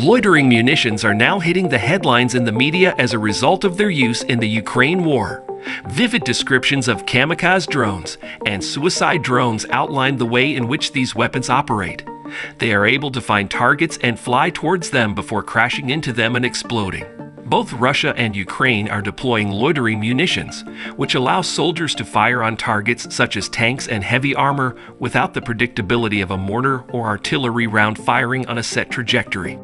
Loitering munitions are now hitting the headlines in the media as a result of their use in the Ukraine war. Vivid descriptions of kamikaze drones and suicide drones outline the way in which these weapons operate. They are able to find targets and fly towards them before crashing into them and exploding. Both Russia and Ukraine are deploying loitering munitions, which allow soldiers to fire on targets such as tanks and heavy armor without the predictability of a mortar or artillery round firing on a set trajectory.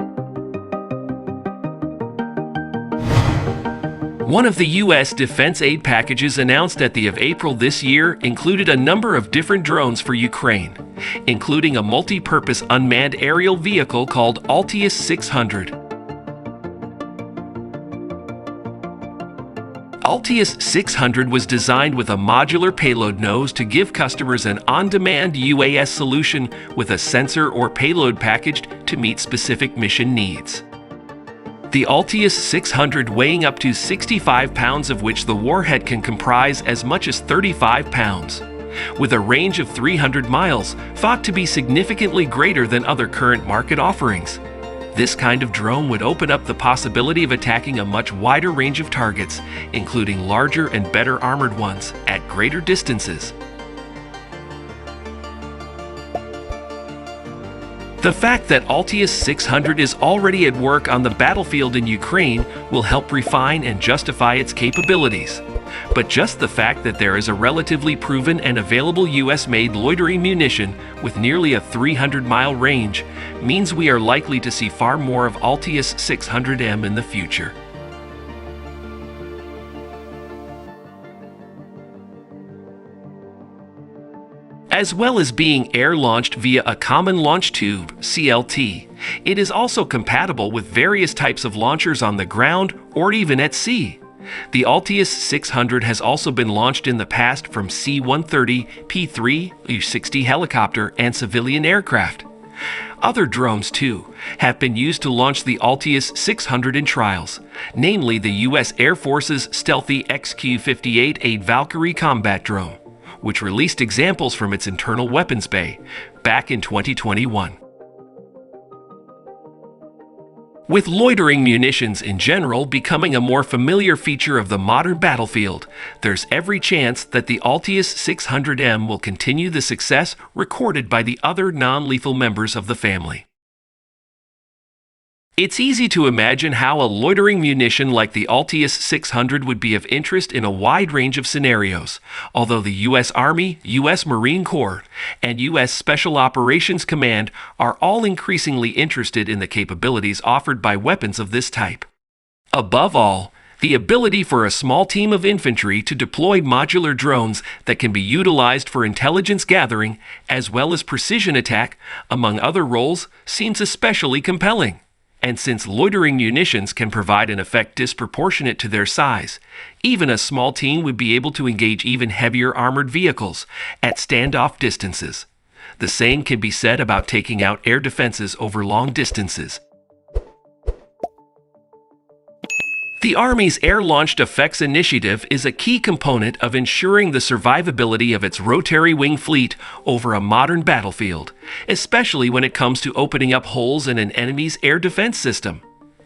One of the U.S. defense aid packages announced at the end of April this year included a number of different drones for Ukraine, including a multi-purpose unmanned aerial vehicle called Altius-600. Altius-600 was designed with a modular payload nose to give customers an on-demand UAS solution with a sensor or payload packaged to meet specific mission needs. The Altius-600 weighing up to 65 pounds, of which the warhead can comprise as much as 35 pounds. With a range of 300 miles, thought to be significantly greater than other current market offerings. This kind of drone would open up the possibility of attacking a much wider range of targets, including larger and better armored ones, at greater distances. The fact that Altius-600 is already at work on the battlefield in Ukraine will help refine and justify its capabilities. But just the fact that there is a relatively proven and available US-made loitering munition with nearly a 300-mile range means we are likely to see far more of Altius-600M in the future. As well as being air-launched via a common launch tube, CLT, it is also compatible with various types of launchers on the ground or even at sea. The Altius-600 has also been launched in the past from C-130, P-3, U-60 helicopter, and civilian aircraft. Other drones, too, have been used to launch the Altius-600 in trials, namely the U.S. Air Force's stealthy XQ-58A Valkyrie combat drone, which released examples from its internal weapons bay back in 2021. With loitering munitions in general becoming a more familiar feature of the modern battlefield, there's every chance that the Altius-600M will continue the success recorded by the other non-lethal members of the family. It's easy to imagine how a loitering munition like the Altius-600 would be of interest in a wide range of scenarios, although the U.S. Army, U.S. Marine Corps, and U.S. Special Operations Command are all increasingly interested in the capabilities offered by weapons of this type. Above all, the ability for a small team of infantry to deploy modular drones that can be utilized for intelligence gathering as well as precision attack, among other roles, seems especially compelling. And since loitering munitions can provide an effect disproportionate to their size, even a small team would be able to engage even heavier armored vehicles at standoff distances. The same can be said about taking out air defenses over long distances. The Army's Air-Launched Effects Initiative is a key component of ensuring the survivability of its rotary wing fleet over a modern battlefield, especially when it comes to opening up holes in an enemy's air defense system.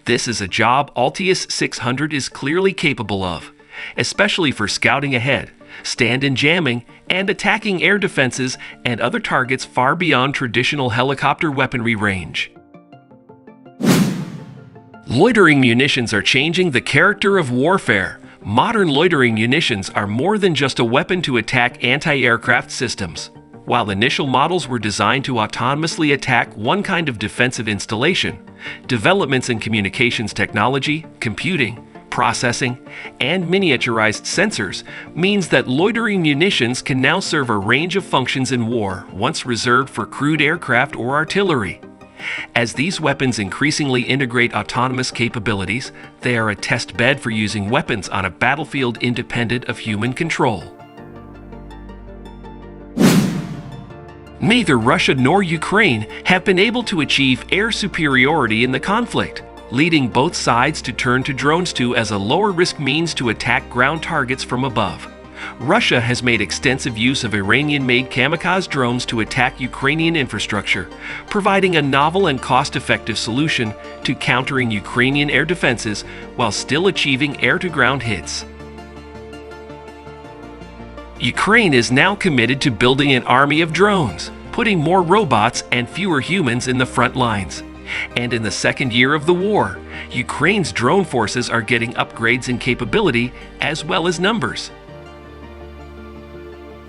This is a job Altius-600 is clearly capable of, especially for scouting ahead, stand-in jamming, and attacking air defenses and other targets far beyond traditional helicopter weaponry range. Loitering munitions are changing the character of warfare. Modern loitering munitions are more than just a weapon to attack anti-aircraft systems. While initial models were designed to autonomously attack one kind of defensive installation, developments in communications technology, computing, processing, and miniaturized sensors means that loitering munitions can now serve a range of functions in war once reserved for crewed aircraft or artillery. As these weapons increasingly integrate autonomous capabilities, they are a test bed for using weapons on a battlefield independent of human control. Neither Russia nor Ukraine have been able to achieve air superiority in the conflict, leading both sides to turn to drones as a lower-risk means to attack ground targets from above. Russia has made extensive use of Iranian-made kamikaze drones to attack Ukrainian infrastructure, providing a novel and cost-effective solution to countering Ukrainian air defenses while still achieving air-to-ground hits. Ukraine is now committed to building an army of drones, putting more robots and fewer humans in the front lines. And in the second year of the war, Ukraine's drone forces are getting upgrades in capability as well as numbers.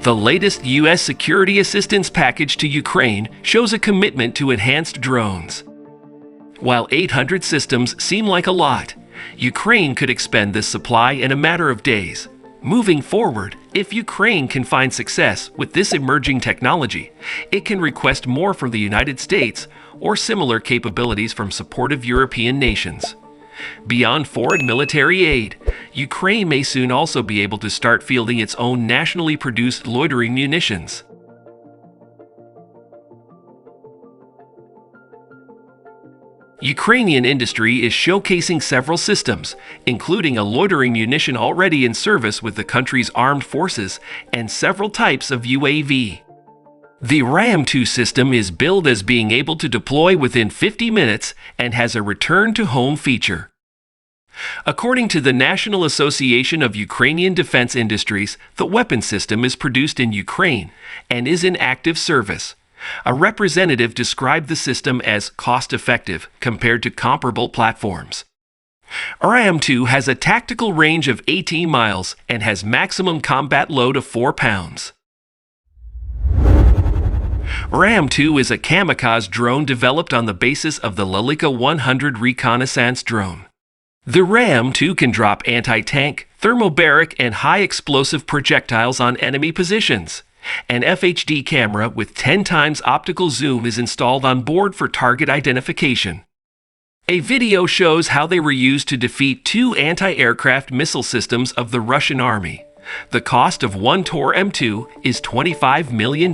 The latest U.S. security assistance package to Ukraine shows a commitment to enhanced drones. While 800 systems seem like a lot, Ukraine could expend this supply in a matter of days. Moving forward, if Ukraine can find success with this emerging technology, it can request more from the United States or similar capabilities from supportive European nations. Beyond foreign military aid, Ukraine may soon also be able to start fielding its own nationally produced loitering munitions. Ukrainian industry is showcasing several systems, including a loitering munition already in service with the country's armed forces and several types of UAV. The Ram-2 system is billed as being able to deploy within 50 minutes and has a return-to-home feature. According to the National Association of Ukrainian Defense Industries, the weapon system is produced in Ukraine and is in active service. A representative described the system as cost-effective compared to comparable platforms. Ram-2 has a tactical range of 18 miles and has maximum combat load of 4 pounds. Ram-2 is a kamikaze drone developed on the basis of the Altius-100 reconnaissance drone. The Ram-2 can drop anti-tank, thermobaric, and high-explosive projectiles on enemy positions. An FHD camera with 10 times optical zoom is installed on board for target identification. A video shows how they were used to defeat 2 anti-aircraft missile systems of the Russian army. The cost of one Tor M2 is $25 million.